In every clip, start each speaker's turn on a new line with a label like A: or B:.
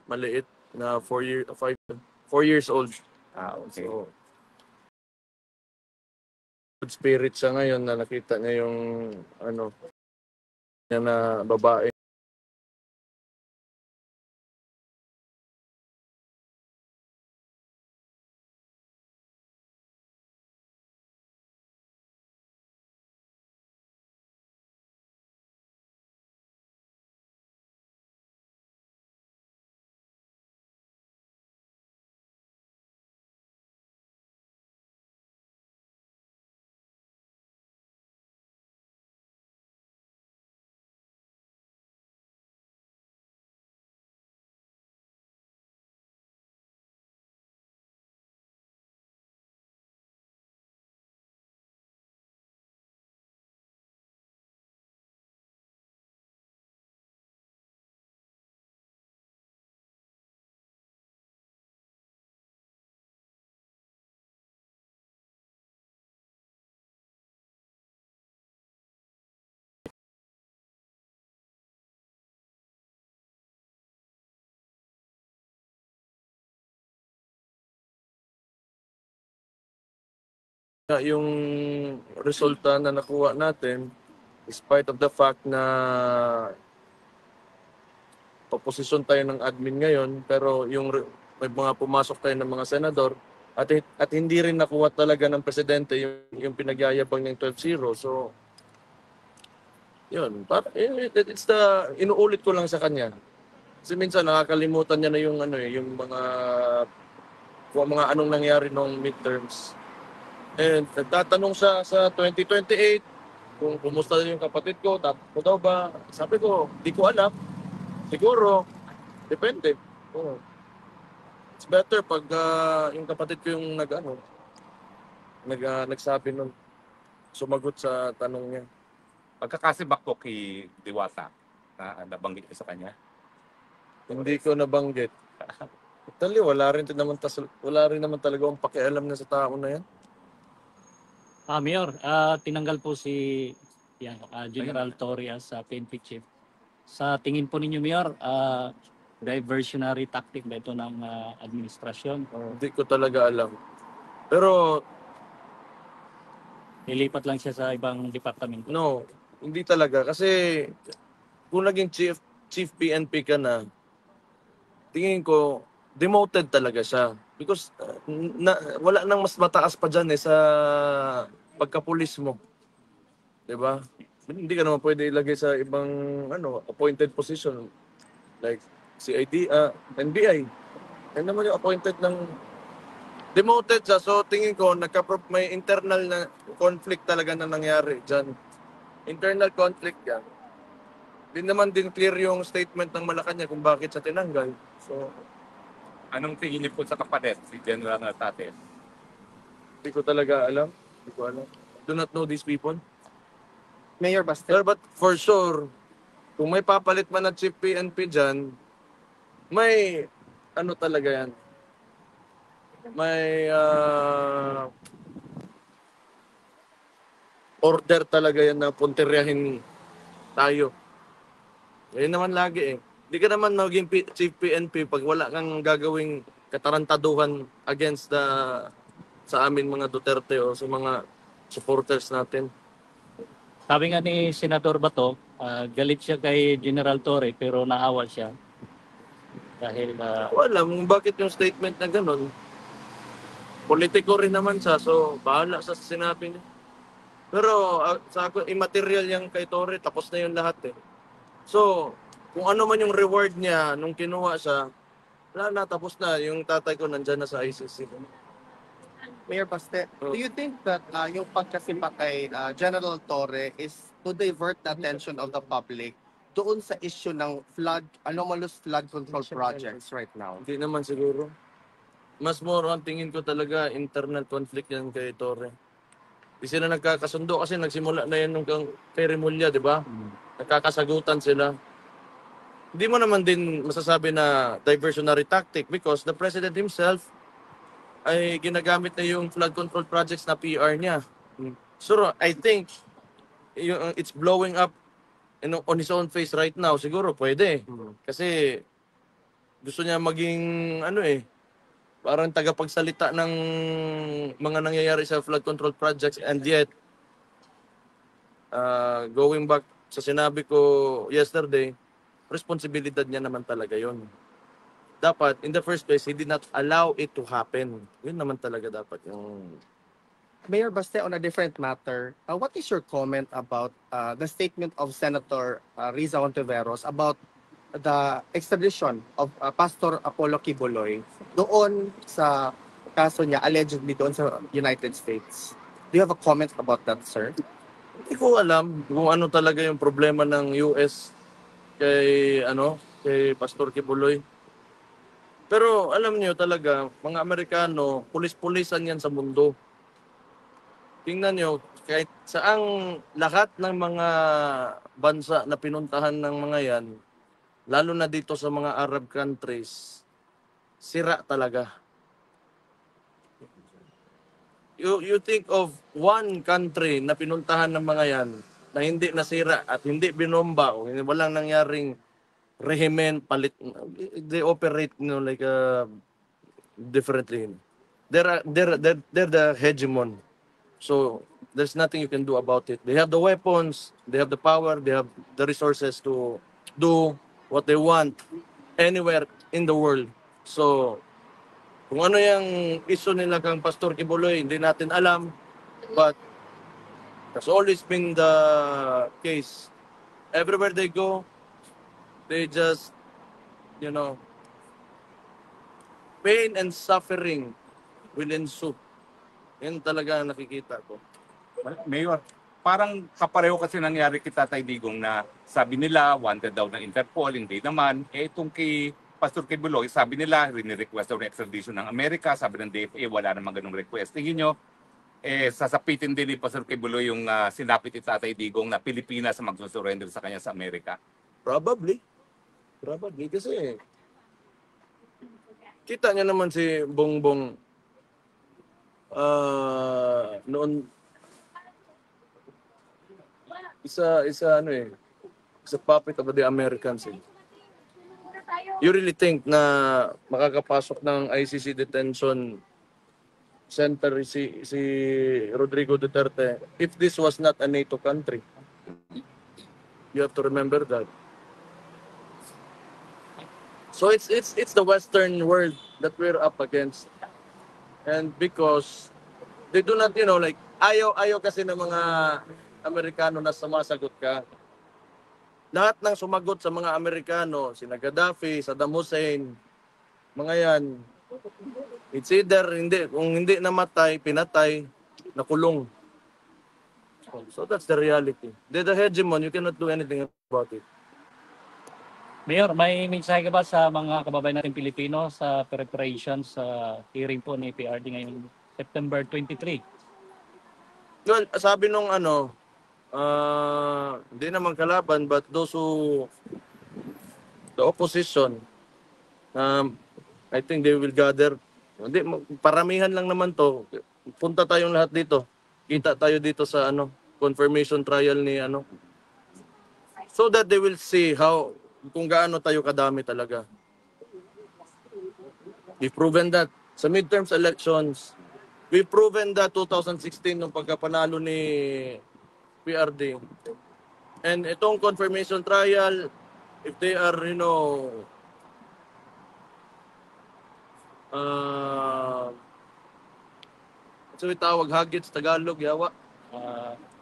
A: maliit na 4 years old.
B: Okay.
A: So, good spirit siya ngayon na nakita niya yung niya na babae. Yung resulta na nakuha natin, despite of the fact na paposisyon tayo ng admin ngayon, pero may mga pumasok tayo ng mga senador, at hindi rin nakuha talaga ng presidente yung pinagyayabang ng 12-0. So, yun. Inuulit ko lang sa kanya. Kasi minsan nakakalimutan niya na yung mga anong nangyari nung midterms. And nagtatanong siya sa 2028 kung kumusta yung kapatid ko, tatakbo daw ba? Sabi ko, di ko alam. Siguro, depende. It's better pag yung kapatid ko yung nagsabi nun, sumagot sa tanong niya.
B: Pagkakasibak ko kay Diwata na nabanggit ko sa kanya?
A: Hindi ko nabanggit. Tali, wala rin naman talaga akong pakialam na sa tao na yan.
C: Mayor, tinanggal po si General Torre as PNP chief. Sa tingin po ninyo, Mayor, diversionary tactic ba ito ng administrasyon?
A: Hindi ko talaga alam. Pero
C: nilipat lang siya sa ibang departamento?
A: No, hindi talaga. Kasi kung naging chief PNP ka na, tingin ko, demoted talaga siya. Because wala nang mas mataas pa dyan sa pagkapulis mo. Diba? Hindi ka naman pwede ilagay sa ibang appointed position. Like NBI. Yan naman yung appointed ng demoted siya. So tingin ko, may internal na conflict talaga na nangyari dyan. Internal conflict yan. Hindi naman din clear yung statement ng Malacanang kung bakit siya tinanggal. So,
B: anong tingin niyo po sa kapatid, si General Tate?
A: Hindi ko talaga alam. Hindi ko alam. Do not know these people.
D: Mayor Baste.
A: But for sure, kung may papalit man na chief PNP dyan, may talaga yan. May order talaga yan na puntiryahin tayo. Yan naman lagi eh. Hindi ka naman maging chief PNP pag wala kang gagawing katarantaduhan against sa amin mga Duterte o sa mga supporters natin.
C: Sabi nga ni Senador Bato, galit siya kay General Torre pero naawa siya. Dahil
A: wala, bakit yung statement na gano'n? Politiko rin naman siya, so bahala sa sinabi niya. Pero sa ako, immaterial yung kay Torre, tapos na yung lahat eh. So, kung ano man yung reward niya nung kinuha siya, wala na, tapos na. Yung tatay ko nandyan na sa ICC.
D: Mayor Baste, do you think that yung pagkasimpa kay General Torre is to divert the attention of the public doon sa issue ng anomalous flood control projects right now?
A: Hindi naman siguro. Mas more on tingin ko talaga internal conflict yan kay Torre. Di sila nagkakasundo kasi nagsimula na yan nung kay Remulla, di ba? Nagkakasagutan sila. Hindi mo naman din masasabi na diversionary tactic because the president himself ay ginagamit na yung flood control projects na PR niya. So I think it's blowing up on his own face right now. Siguro pwede. Kasi gusto niya maging ano parang tagapagsalita ng mga nangyayari sa flood control projects, and yet going back sa sinabi ko yesterday, responsibilidad niya naman talaga yon. Dapat, in the first place, he did not allow it to happen. Yun naman talaga dapat yung...
D: Mayor Baste, on a different matter, what is your comment about the statement of Senator Riza Ontiveros about the extradition of Pastor Apollo Kibuloy doon sa kaso niya, allegedly doon sa United States? Do you have a comment about that, sir?
A: Hindi ko alam kung ano talaga yung problema ng US kay Pastor Kibuloy. Pero alam niyo talaga, mga Amerikano, pulis-pulisan yan sa mundo. Tingnan niyo, kahit saang lahat ng mga bansa na pinuntahan ng mga yan, lalo na dito sa mga Arab countries, sira talaga. You think of one country na pinuntahan ng mga yan na hindi nasira at hindi binomba o walang nangyaring rehimen palit, they operate like differently. They're the hegemon. So there's nothing you can do about it. They have the weapons, they have the power, they have the resources to do what they want anywhere in the world. So kung ano yung issue nila kang Pastor Kibuloy, hindi natin alam. But that's always been the case. Everywhere they go, they just, pain and suffering will ensue. Yan talaga ang nakikita ko.
B: Mayor, parang kapareho kasi nangyari kay Tatay Digong na sabi nila wanted daw ng Interpol, hindi naman. Itong kay Pastor Kibuloy, sabi nila rini-request daw ng extradition ng Amerika, sabi ng DFA wala namang ganung request. Tingin nyo, sasapitin din ni Pastor Kibuloy yung sinapit ni Tatay Digong na Pilipinas ang magsusurrender sa kanya sa Amerika?
A: Probably kasi kita niya naman si Bongbong noon isa puppet of the Americans. You really think na makakapasok ng ICC detention center si Rodrigo Duterte if this was not a NATO country? You have to remember that. So it's the Western world that we're up against. And because they do not, ayaw kasi ng mga Amerikano na sumasagot ka. Lahat ng sumagot sa mga Amerikano, sina Gaddafi, Saddam Hussein, mga yan, it's either kung hindi namatay, pinatay, nakulong. So that's the reality. They're the hegemon, you cannot do anything about it.
C: Mayor, may mensahe ka ba sa mga kababayan natin Pilipino sa preparation sa hearing po ni PRD ngayong September 23?
A: Well, sabi nung hindi naman kalaban, but those the opposition, I think they will gather. Hindi, paramihan lang naman to. Punta tayong lahat dito. Kita tayo dito sa confirmation trial ni so that they will see kung gaano tayo kadami talaga. We've proven that sa midterms elections. We've proven that 2016 nung pagkapanalo ni PRD. And itong confirmation trial, if they are, so itawag hagit sa Tagalog, yawa.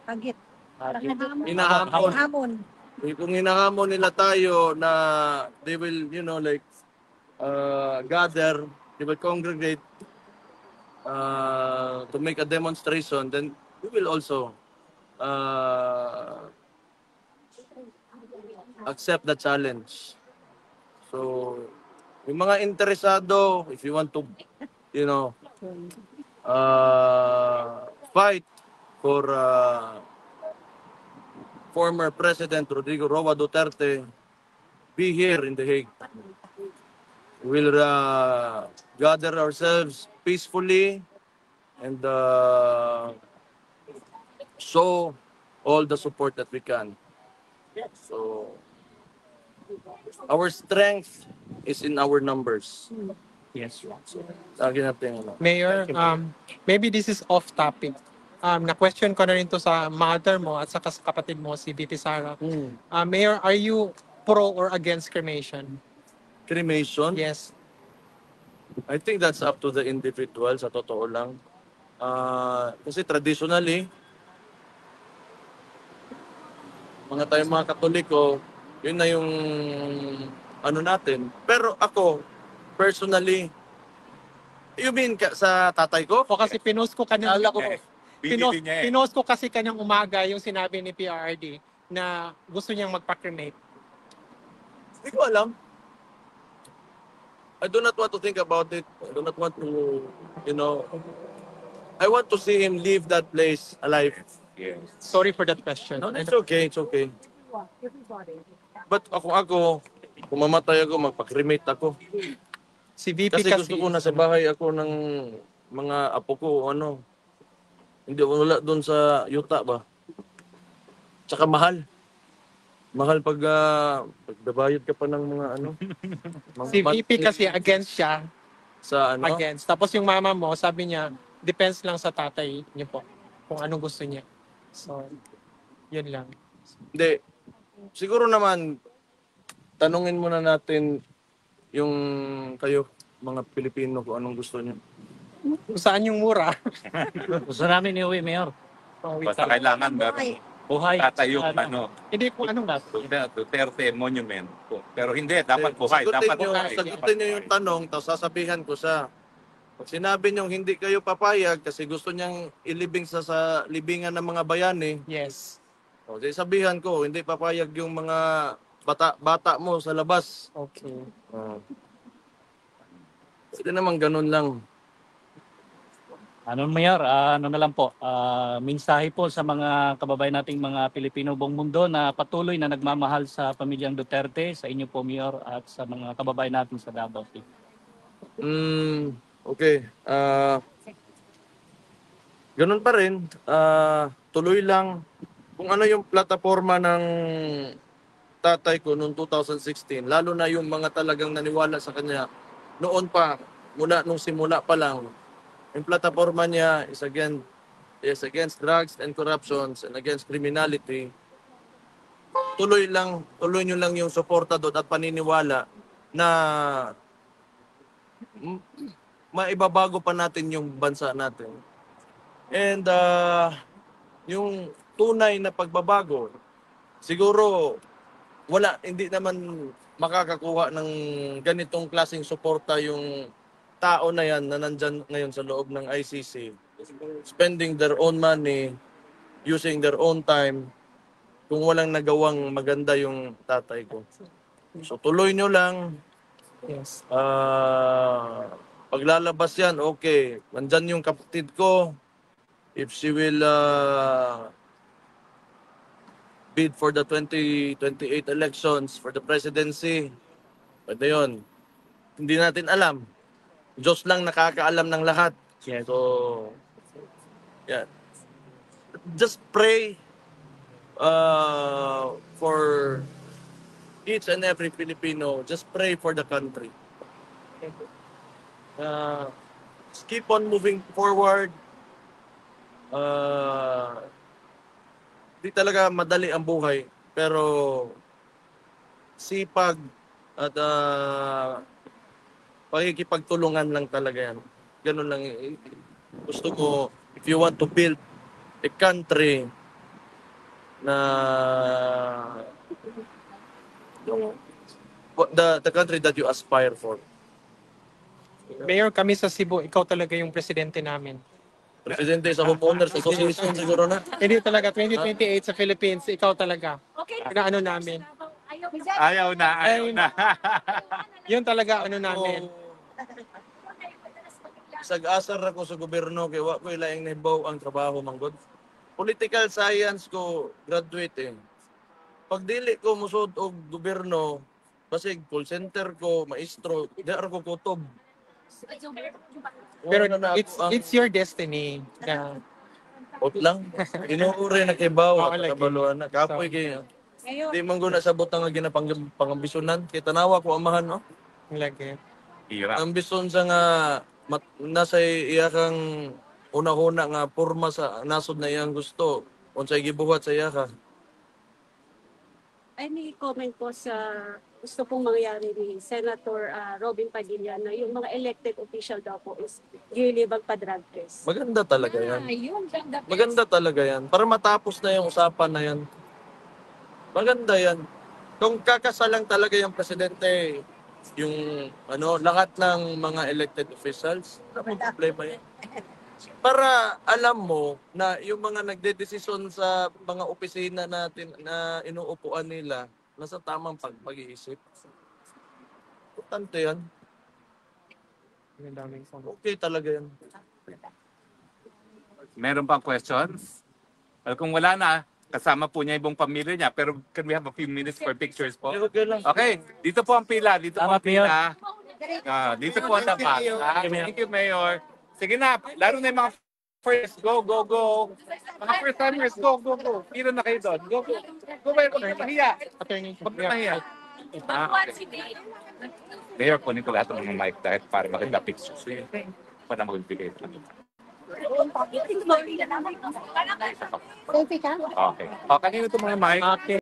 E: Hagit.
C: Hagit.
A: Hinahamon.
E: Hamon.
A: Kung hinahamon nila tayo na they will, gather, they will congregate to make a demonstration, then we will also accept the challenge. So, yung mga interesado, if you want to, fight for former President Rodrigo Roa Duterte, be here in The Hague. We'll gather ourselves peacefully and show all the support that we can. So, our strength is in our numbers.
C: Yes.
A: Lagi natin ano.
F: Mayor, maybe this is off topic. Na-question ko na rin to sa mother mo at saka sa kapatid mo, si VP Sara. Mayor, are you pro or against cremation?
A: Cremation?
F: Yes.
A: I think that's up to the individual, sa totoo lang. Kasi traditionally, mga Katoliko, yun na yung ano natin. Pero ako, personally, you mean sa tatay ko?
F: O kasi pinost ko kanyang,
B: Binili niya eh.
F: pinost ko kasi kanyang umaga yung sinabi ni PRRD na gusto niyang magpa-cremate.
A: Hindi ko alam. I do not want to think about it. I do not want to, I want to see him leave that place alive.
B: Yes.
F: Sorry for that question.
A: No, it's okay, it's okay. But ako, kung mamatay ako, magpa-cremate ako.
F: Si VP
A: Kasi gusto ko nasa bahay ako ng mga apo ko, hindi wala doon sa yuta ba. Tsaka mahal. Mahal pag pagbabayad ka pa ng mga
F: Si VP kasi against siya.
A: sa
F: Against. Tapos yung mama mo, sabi niya, depends lang sa tatay niyo po. Kung anong gusto niya. So, yun lang.
A: Hindi. Siguro naman, tanungin muna natin yung kayo, mga Pilipino, kung anong gusto niyo.
F: Kung saan yung mura.
C: Gusto namin iuwi, Mayor.
B: Basta kailangan meron
C: Buhay.
B: tatayong
F: Hindi kung anong
B: Duterte Monument. Pero hindi, dapat buhay. Dapat buhay.
A: Sagutin niyo yung tanong, tapos sasabihan ko siya. Pag sinabi niyo hindi kayo papayag kasi gusto niyang ilibing sa libingan ng mga bayani,
F: Yes.
A: o di sabihan ko, hindi papayag yung mga bata mo sa labas.
F: Okay.
A: Pwede naman ganun lang.
C: Mayor, ano na lang po, mensahe po sa mga kababayan nating mga Pilipino buong mundo na patuloy na nagmamahal sa pamilyang Duterte, sa inyo po, Mayor, at sa mga kababayan natin sa Davao City.
A: Okay. Ganun pa rin. Tuloy lang. Kung ano yung plataforma ng tatay ko noong 2016, lalo na yung mga talagang naniwala sa kanya noon pa, mula nung simula pa lang, yung plataforma niya is against drugs and corruptions and against criminality. Tuloy nyo lang yung suporta doon at paniniwala na maibabago pa natin yung bansa natin. And yung tunay na pagbabago, siguro hindi naman makakakuha ng ganitong klaseng suporta yung tao na yan na nandyan ngayon sa loob ng ICC, spending their own money, using their own time, kung walang nagawang maganda yung tatay ko. So tuloy nyo lang.
F: Yes.
A: Paglalabas yan, okay. Nandyan yung kapatid ko. If she will bid for the 2028 elections for the presidency, pwede yun. Hindi natin alam. Diyos lang nakakaalam ng lahat.
C: Yes.
A: So, yeah. Just pray for each and every Filipino. Just pray for the country. Just keep on moving forward. Di talaga madali ang buhay, pero sipag at pakikipagtulungan lang talaga yan. Ganun lang. Gusto ko, if you want to build a country na the country that you aspire for.
F: Mayor, kami sa Cebu, ikaw talaga yung presidente namin.
A: Presidente sa Homeowners Association siguro na.
F: Hindi talaga, 2028 sa Philippines, ikaw talaga.
E: Okay.
F: Inaano namin.
B: Ayaw na.
F: Yun talaga ano namin.
A: Sag-asar ako sa gobyerno kay wa ko ilaing nahibaw ang trabaho manggod. Political science ko graduate. Pag dili ko musud og gobyerno, basig call center ko, maestro, di ako kutob.
F: Pero
A: Wala na ako
F: it's your destiny na
A: out lang. Inuuri na kay baw
F: Oo,
A: at
F: lagi.
A: kabaluan na. Kapoy kay
E: Ngayon,
A: di man guna sabot ang ginapangambisyonan kay tanawa ko amahan no.
F: Lagi.
B: Hirap.
A: Ambisyon sa nga nasa iya kang una-una nga porma sa nasod na iyang gusto. Unsay gibuhat sa iya ka.
E: Ay, may comment po sa gusto pong mangyari ni Senator Robin Padilla na yung mga elected official daw po is gilibag pa drug test.
A: Maganda talaga yan.
E: Ayun, the best.
A: Maganda talaga yan. Para matapos na yung usapan na yan. Maganda yan. Kung kakasalang talaga yung presidente, yung lahat ng mga elected officials, ano problema yan? Para alam mo na yung mga nagdedesisyon sa mga opisina natin na inuupuan nila, nasa tamang pag-iisip. Importante yan.
F: Ang daming song.
A: Okay talaga yan.
B: Meron pang questions? Well, kung wala na, kasama po niya yung buong pamilya niya. Pero can we have a few minutes for pictures po?
A: Okay lang.
B: Okay, dito po ang pila. Dito po ang
C: Salamat, Mayor.
B: pila. Dito po ang tapat. Thank you, Mayor. Sige na, lalo na yung mga first. Go, go, go. Mga first timers, go, go, go. Pila na kayo doon. Go, go. Go, Mayor. Huwag na mahiya.
F: Attorney.
B: Huwag na mahiya. Okay. Mayor, kunin ko lahat ng mga mic dahil para makita pictures. Para magbigay.
E: Selfie ka?
B: Okay. O, kanino itong mga mic?
F: Okay.